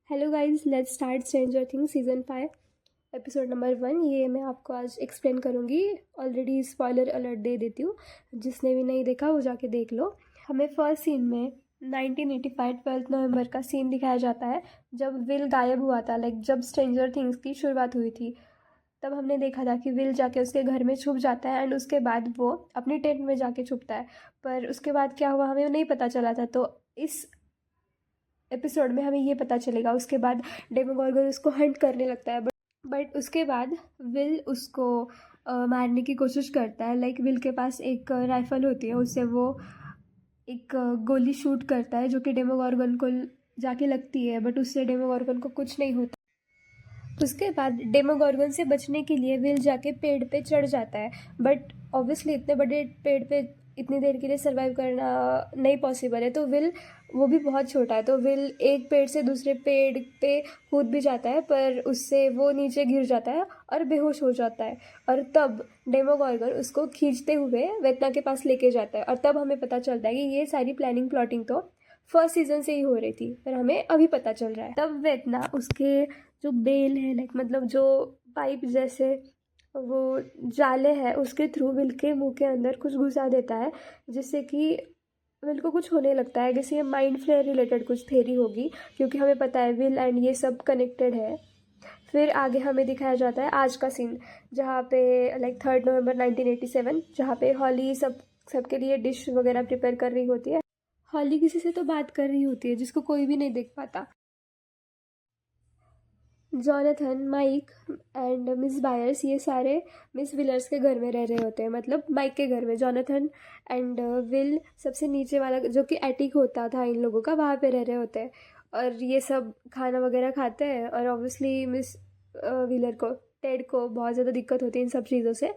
Hello guys, let's start stranger things season 5 episode number 1। ये मैं आपको आज एक्सप्लेन करूँगी। ऑलरेडी स्पॉइलर अलर्ट दे देती हूँ, जिसने भी नहीं देखा वो जाके देख लो। हमें फर्स्ट सीन में 1985 12 नवंबर का सीन दिखाया जाता है, जब विल गायब हुआ था। जब स्ट्रेंजर थिंग्स की शुरुआत हुई थी, तब हमने देखा था कि विल जाके उसके घर में छुप जाता है एंड उसके बाद वो अपनी टेंट में जाके छुपता है। पर उसके बाद क्या हुआ हमें नहीं पता चला था। तो इस एपिसोड में हमें ये पता चलेगा। उसके बाद डेमोगोर्गन उसको हंट करने लगता है, बट उसके बाद विल उसको मारने की कोशिश करता है। विल के पास एक राइफल होती है, उससे वो एक गोली शूट करता है जो कि डेमोगोर्गन को जाके लगती है, बट उससे डेमोगोर्गन को कुछ नहीं होता। उसके बाद डेमोगोर्गन से बचने के लिए विल जाके पेड़ पे चढ़ जाता है, बट ऑब्वियसली इतने बड़े पेड़ पे इतनी देर के लिए सर्वाइव करना नहीं पॉसिबल है। तो विल, वो भी बहुत छोटा है, तो विल एक पेड़ से दूसरे पेड़ पे कूद भी जाता है, पर उससे वो नीचे गिर जाता है और बेहोश हो जाता है। और तब डेमोगोर्गन उसको खींचते हुए वेतना के पास लेके जाता है, और तब हमें पता चलता है कि ये सारी प्लानिंग प्लॉटिंग तो फर्स्ट सीजन से ही हो रही थी, पर हमें अभी पता चल रहा है। तब वेतना उसके जो बेल है, मतलब जो पाइप जैसे वो जाले हैं, उसके थ्रू विल के मुंह के अंदर कुछ घुसा देता है, जिससे कि विल को कुछ होने लगता है। जैसे ये माइंड फ्लेयर रिलेटेड कुछ थेरी होगी, क्योंकि हमें पता है विल एंड ये सब कनेक्टेड है। फिर आगे हमें दिखाया जाता है आज का सीन, जहाँ पे 3 नवंबर 1987, जहाँ पे हॉली सबके लिए डिश वगैरह प्रिपेयर कर रही होती है। हॉली किसी से तो बात कर रही होती है जिसको कोई भी नहीं देख पाता। Jonathan, Mike and Miss Byers ये सारे मिस विलर्स के घर में रह रहे होते हैं, मतलब माइक के घर में। जॉनथन एंड विल सबसे नीचे वाला जो कि एटिक होता था इन लोगों का, वहाँ पे रह रहे होते हैं, और ये सब खाना वगैरह खाते हैं। और ऑब्वियसली मिस व्हीलर को, टेड को बहुत ज़्यादा दिक्कत होती है इन सब चीज़ों से,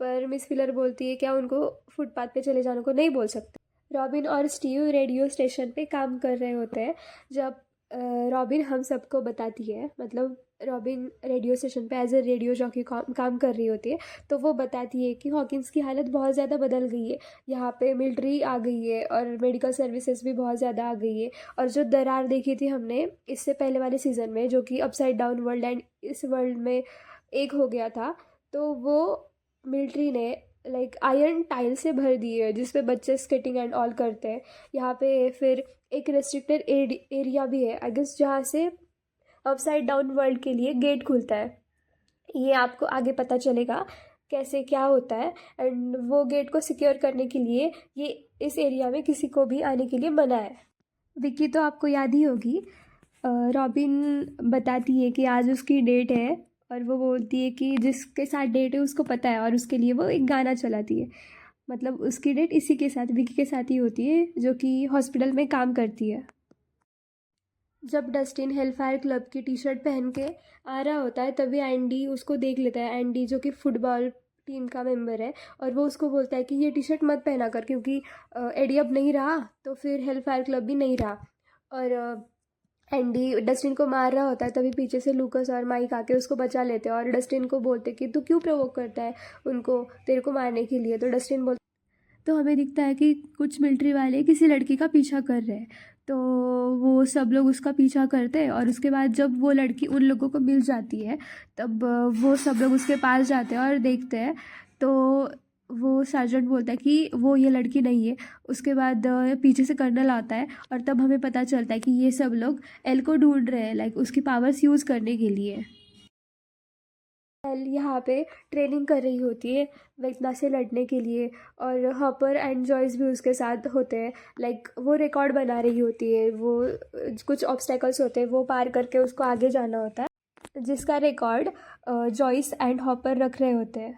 पर मिस व्हीलर बोलती है क्या उनको फुटपाथ पे चले जाने को नहीं बोल सकते। रॉबिन और स्टीव रेडियो स्टेशन पे काम कर रहे होते हैं, जब रॉबिन हम सबको बताती है, मतलब रॉबिन रेडियो स्टेशन पे एज ए रेडियो जॉकी काम कर रही होती है, तो वो बताती है कि हॉकिंस की हालत बहुत ज़्यादा बदल गई है, यहाँ पे मिलिट्री आ गई है और मेडिकल सर्विसेज भी बहुत ज़्यादा आ गई है। और जो दरार देखी थी हमने इससे पहले वाले सीज़न में, जो कि अपसाइड डाउन वर्ल्ड एंड इस वर्ल्ड में एक हो गया था, तो वो मिलिट्री ने आयरन टाइल से भर दी है, जिसपे बच्चे स्केटिंग एंड ऑल करते हैं। यहाँ पे फिर एक रेस्ट्रिक्टेड एरिया भी है आई गेस, जहाँ से अपसाइड डाउन वर्ल्ड के लिए गेट खुलता है। ये आपको आगे पता चलेगा कैसे क्या होता है। एंड वो गेट को सिक्योर करने के लिए ये इस एरिया में किसी को भी आने के लिए मना है। विक्की तो आपको याद ही होगी, रॉबिन बताती है कि आज उसकी डेट है, और वो बोलती है कि जिसके साथ डेट है उसको पता है, और उसके लिए वो एक गाना चलाती है। मतलब उसकी डेट इसी के साथ, विक्की के साथ ही होती है, जो कि हॉस्पिटल में काम करती है। जब डस्टिन हेलफायर क्लब की टी शर्ट पहन के आ रहा होता है, तभी एंडी उसको देख लेता है। एंडी जो कि फुटबॉल टीम का मेंबर है, और वो उसको बोलता है कि ये टी शर्ट मत पहना कर, क्योंकि एडी अब नहीं रहा तो फिर हेलफायर क्लब भी नहीं रहा। और एंडी डस्टिन को मार रहा होता है, तभी पीछे से लूकस और माइक आके उसको बचा लेते हैं, और डस्टिन को बोलते कि तू क्यों प्रोवोक करता है उनको तेरे को मारने के लिए। तो डस्टिन बोलता, तो हमें दिखता है कि कुछ मिलिट्री वाले किसी लड़की का पीछा कर रहे हैं, तो वो सब लोग उसका पीछा करते हैं। और उसके बाद जब वो लड़की उन लोगों को मिल जाती है, तब वो सब लोग उसके पास जाते हैं और देखते हैं, तो वो सार्जेंट बोलता है कि वो ये लड़की नहीं है। उसके बाद पीछे से कर्नल आता है, और तब हमें पता चलता है कि ये सब लोग एल को ढूंढ रहे हैं, उसकी पावर्स यूज़ करने के लिए। एल यहाँ पे ट्रेनिंग कर रही होती है वेतना से लड़ने के लिए, और हॉपर एंड जॉयस भी उसके साथ होते हैं। वो रिकॉर्ड बना रही होती है, वो कुछ ऑब्स्टेकल्स होते हैं वो पार करके उसको आगे जाना होता है, जिसका रिकॉर्ड जॉयस एंड हॉपर रख रहे होते हैं।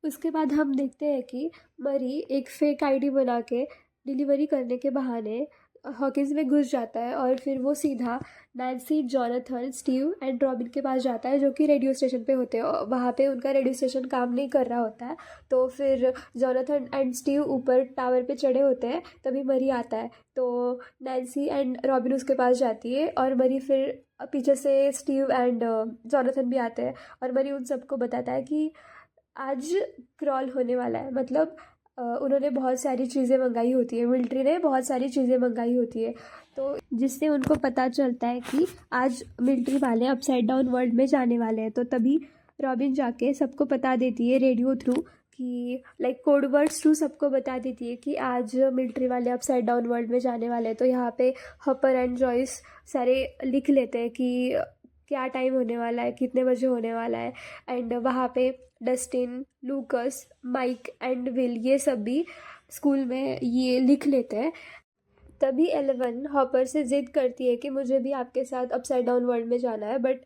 उसके बाद हम देखते हैं कि मरी एक फेक आईडी बना के डिलीवरी करने के बहाने हॉकिंस में घुस जाता है, और फिर वो सीधा Nancy, Jonathan, Steve and robin के पास जाता है, जो कि रेडियो स्टेशन पे होते हैं। और वहाँ पे उनका रेडियो स्टेशन काम नहीं कर रहा होता है, तो फिर जॉनथन एंड स्टीव ऊपर टावर पे चढ़े होते हैं, तभी मरी आता है। तो नैन्सी एंड रॉबिन उसके पास जाती है, और मरी फिर पीछे से स्टीव एंड जॉनथन भी आते हैं, और मरी उन सबको बताता है कि आज क्रॉल होने वाला है, मतलब उन्होंने बहुत सारी चीज़ें मंगाई होती है, मिलिट्री ने बहुत सारी चीज़ें मंगाई होती है, तो जिससे उनको पता चलता है कि आज मिलिट्री वाले अपसाइड डाउन वर्ल्ड में जाने वाले हैं। तो तभी रॉबिन जाके सबको बता देती है रेडियो थ्रू कि लाइक कोड वर्ड्स थ्रू सबको बता देती है कि आज मिलिट्री वाले अपसाइड डाउन वर्ल्ड में जाने वाले हैं। तो यहाँ पे हॉपर एंड जॉयस सारे लिख लेते हैं कि क्या टाइम होने वाला है, कितने बजे होने वाला है। एंड वहाँ पे Dustin, Lucas, Mike and Will ये सब भी स्कूल में ये लिख लेते हैं। तभी 11 हॉपर से ज़िद करती है कि मुझे भी आपके साथ अपसाइड डाउन वर्ल्ड में जाना है, बट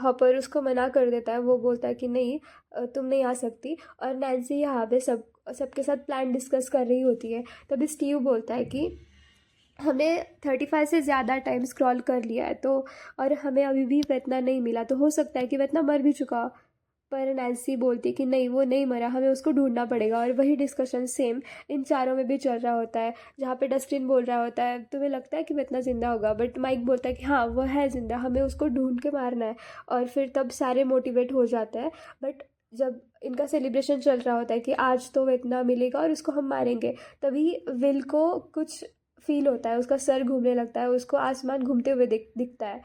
हॉपर उसको मना कर देता है। वो बोलता है कि नहीं, तुम नहीं आ सकती। और नैन्सी यहाँ पे सबके साथ प्लान डिस्कस कर रही होती है। तभी स्टीव बोलता है कि हमने 35 से ज़्यादा टाइम स्क्रॉल कर लिया है, तो और हमें अभी भी वेतना नहीं मिला, तो हो सकता है कि वेतना मर भी चुका हो। पर नैन्सी बोलती कि नहीं, वो नहीं मरा, हमें उसको ढूंढना पड़ेगा। और वही डिस्कशन सेम इन चारों में भी चल रहा होता है, जहाँ पे डस्टिन बोल रहा होता है तुम्हें लगता है कि वेतना ज़िंदा होगा, बट माइक बोलता है कि हाँ वो है ज़िंदा, हमें उसको ढूंढ के मारना है। और फिर तब सारे मोटिवेट हो जाते हैं। बट जब इनका सेलिब्रेशन चल रहा होता है कि आज तो वेतना मिलेगा और उसको हम मारेंगे, तभी विल को कुछ फील होता है, उसका सर घूमने लगता है, उसको आसमान घूमते हुए दिखता है।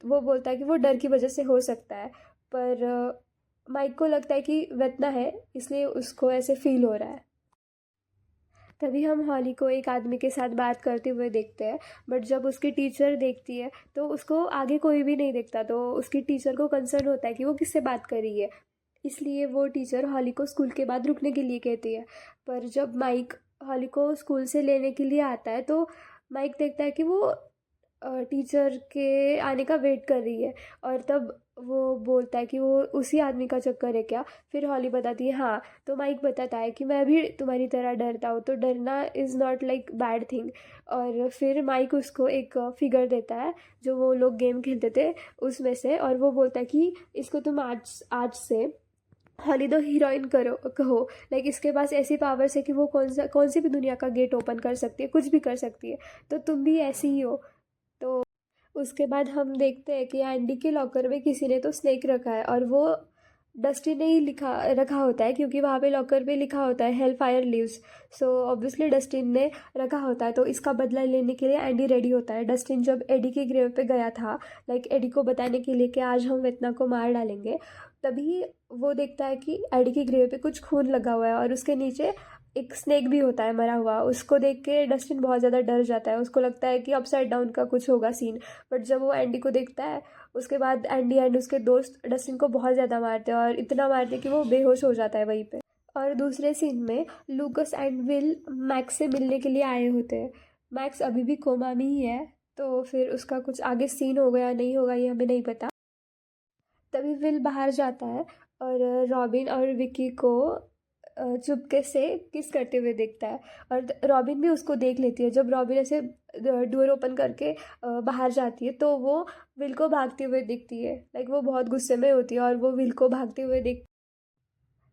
तो वो बोलता है कि वो डर की वजह से हो सकता है, पर माइक को लगता है कि वेतना है, इसलिए उसको ऐसे फील हो रहा है। तभी हम हॉली को एक आदमी के साथ बात करते हुए देखते हैं, बट जब उसकी टीचर देखती है तो उसको आगे कोई भी नहीं देखता। तो उसकी टीचर को कंसर्न होता है कि वो किससे बात कर रही है, इसलिए वो टीचर हॉली को स्कूल के बाद रुकने के लिए कहती है। पर जब माइक हॉली को स्कूल से लेने के लिए आता है तो माइक देखता है कि वो टीचर के आने का वेट कर रही है। और तब वो बोलता है कि वो उसी आदमी का चक्कर है क्या। फिर हॉली बताती है हाँ। तो माइक बताता है कि मैं भी तुम्हारी तरह डरता हूँ, तो डरना is not like bad thing. और फिर माइक उसको एक फिगर देता है जो वो लोग गेम खेलते थे उसमें से, और वो बोलता है कि इसको तुम आज आज से हॉली द हीरोइन करो कहो। लाइक इसके पास ऐसी पावर्स है कि वो कौन सी भी दुनिया का गेट ओपन कर सकती है, कुछ भी कर सकती है, तो तुम भी ऐसी ही हो। तो उसके बाद हम देखते हैं कि एंडी के लॉकर में किसी ने तो स्नेक रखा है, और वो डस्टी ने ही लिखा रखा होता है, क्योंकि वहाँ पे लॉकर पे लिखा होता है hell fire lives. So obviously Dustin ने रखा होता है। तो इसका बदला लेने के लिए एंडी रेडी होता है। डस्टिन जब एडी के ग्रेव पे गया था, लाइक एडी को बताने के लिए कि आज हम वेतना को मार डालेंगे, तभी वो देखता है कि एडी के ग्रेव पे कुछ खून लगा हुआ है और उसके नीचे एक स्नेक भी होता है मरा हुआ। उसको देख के डस्टिन बहुत ज़्यादा डर जाता है, उसको लगता है कि अपसाइड डाउन का कुछ होगा सीन। बट जब वो एंडी को देखता है, उसके बाद एंडी एंड उसके दोस्त डस्टिन को बहुत ज़्यादा मारते हैं, और इतना मारते कि वो बेहोश हो जाता है वहीं पे। और दूसरे सीन में लूकस एंड विल मैक्स से मिलने के लिए आए होते हैं। मैक्स अभी भी कोमा में ही है, तो फिर उसका कुछ आगे सीन होगा या नहीं होगा ये हमें नहीं पता। तभी विल बाहर जाता है और रॉबिन और विकी को चुपके से किस करते हुए देखता है, और रॉबिन भी उसको देख लेती है। जब रॉबिन ऐसे डोर ओपन करके बाहर जाती है तो वो विल को भागते हुए दिखती है। लाइक वो बहुत गुस्से में होती है और वो विल को भागते हुए देख।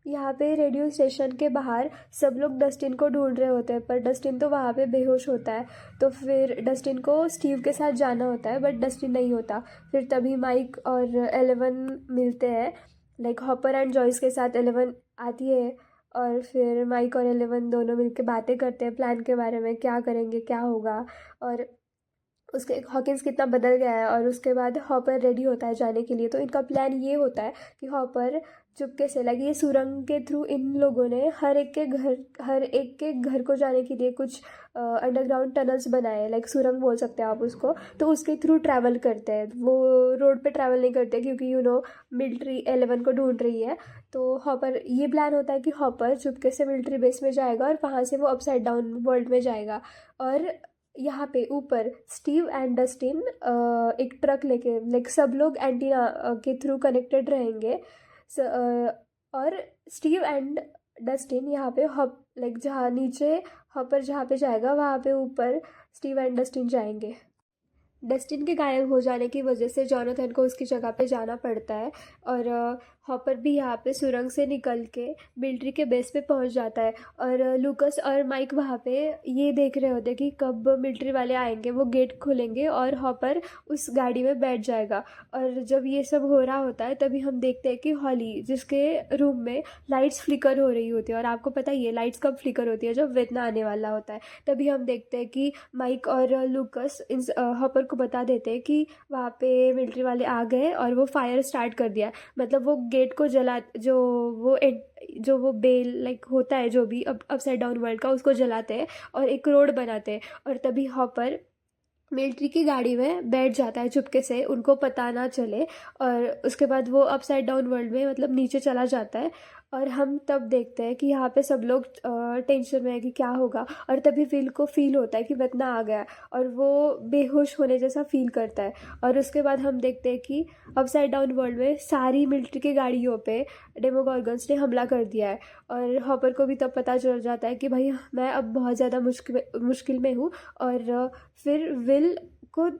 यहाँ पे रेडियो स्टेशन के बाहर सब लोग डस्टिन को ढूंढ रहे होते हैं, पर डस्टिन तो वहाँ पे बेहोश होता है। तो फिर डस्टिन को स्टीव के साथ जाना होता है, बट डस्टिन नहीं होता। फिर तभी माइक और 11 मिलते हैं। लाइक हॉपर एंड जॉयस के साथ 11 आती है, और फिर माइक और 11 दोनों मिलके बातें करते हैं प्लान के बारे में, क्या करेंगे, क्या होगा, और उसके हॉकिंस कितना बदल गया है। और उसके बाद हॉपर रेडी होता है जाने के लिए। तो इनका प्लान ये होता है कि हॉपर चुपके से, लाइक ये सुरंग के थ्रू इन लोगों ने हर एक के घर को जाने के लिए कुछ अंडरग्राउंड टनल्स बनाए, लाइक सुरंग बोल सकते हैं आप उसको। तो उसके थ्रू ट्रैवल करते हैं, वो रोड पे ट्रैवल नहीं करते, क्योंकि मिलिट्री 11 को ढूंढ रही है। तो हॉपर ये प्लान होता है कि हॉपर चुपके से मिलिट्री बेस में जाएगा और वहाँ से वो अपसाइड डाउन वर्ल्ड में जाएगा। और यहाँ पे ऊपर स्टीव एंड डस्टिन एक ट्रक लेके, लाइक सब लोग एंटीना के थ्रू कनेक्टेड रहेंगे। और स्टीव एंड डस्टिन यहाँ पे लाइक जहाँ नीचे हॉपर जहाँ पे जाएगा वहाँ पे ऊपर स्टीव एंड डस्टिन जाएंगे। डस्टिन के गायब हो जाने की वजह से जॉनथन को उसकी जगह पे जाना पड़ता है, और हॉपर भी यहाँ पे सुरंग से निकल के मिलिट्री के बेस पे पहुँच जाता है। और लूकस और माइक वहाँ पे ये देख रहे होते हैं कि कब मिलिट्री वाले आएंगे, वो गेट खोलेंगे और हॉपर उस गाड़ी में बैठ जाएगा। और जब ये सब हो रहा होता है तभी हम देखते हैं कि हॉली जिसके रूम में लाइट्स फ्लिकर हो रही होती है, और आपको पता ही है लाइट्स कब फ्लिकर होती है, जब वेतना आने वाला होता है। तभी हम देखते हैं कि माइक और लूकस इन हॉपर को बता देते हैं कि वहाँ पे मिलिट्री वाले आ गए और वो फायर स्टार्ट कर दिया। मतलब वो गेट को जला जो वो बेल लाइक होता है जो भी अपसाइड डाउन वर्ल्ड का, उसको जलाते हैं और एक रोड बनाते हैं। और तभी हॉपर मिलिट्री की गाड़ी में बैठ जाता है चुपके से, उनको पता ना चले। और उसके बाद वो अपसाइड डाउन वर्ल्ड में मतलब नीचे चला जाता है। और हम तब देखते हैं कि यहाँ पे सब लोग टेंशन में है कि क्या होगा। और तभी विल को फील होता है कि वेतना आ गया, और वो बेहोश होने जैसा फील करता है। और उसके बाद हम देखते हैं कि अपसाइड डाउन वर्ल्ड में सारी मिलिट्री की गाड़ियों पे डेमोगॉर्गन्स ने हमला कर दिया है। और हॉपर को भी तब पता चल जाता है कि भाई मैं अब बहुत ज़्यादा मुश्किल में हूँ। और फिर विल को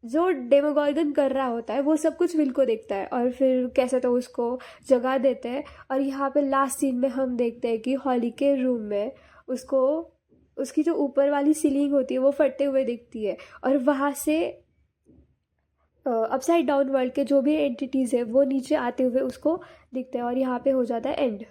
जो डेमोगॉर्गन कर रहा होता है वो सब कुछ विल को देखता है, और फिर कैसे तो उसको जगा देते हैं। और यहाँ पे लास्ट सीन में हम देखते हैं कि हॉली के रूम में उसको उसकी जो ऊपर वाली सीलिंग होती है वो फटते हुए दिखती है। और वहाँ से अपसाइड डाउन वर्ल्ड के जो भी एंटिटीज़ है वो नीचे आते हुए उसको दिखते हैं। और यहाँ पे हो जाता है एंड।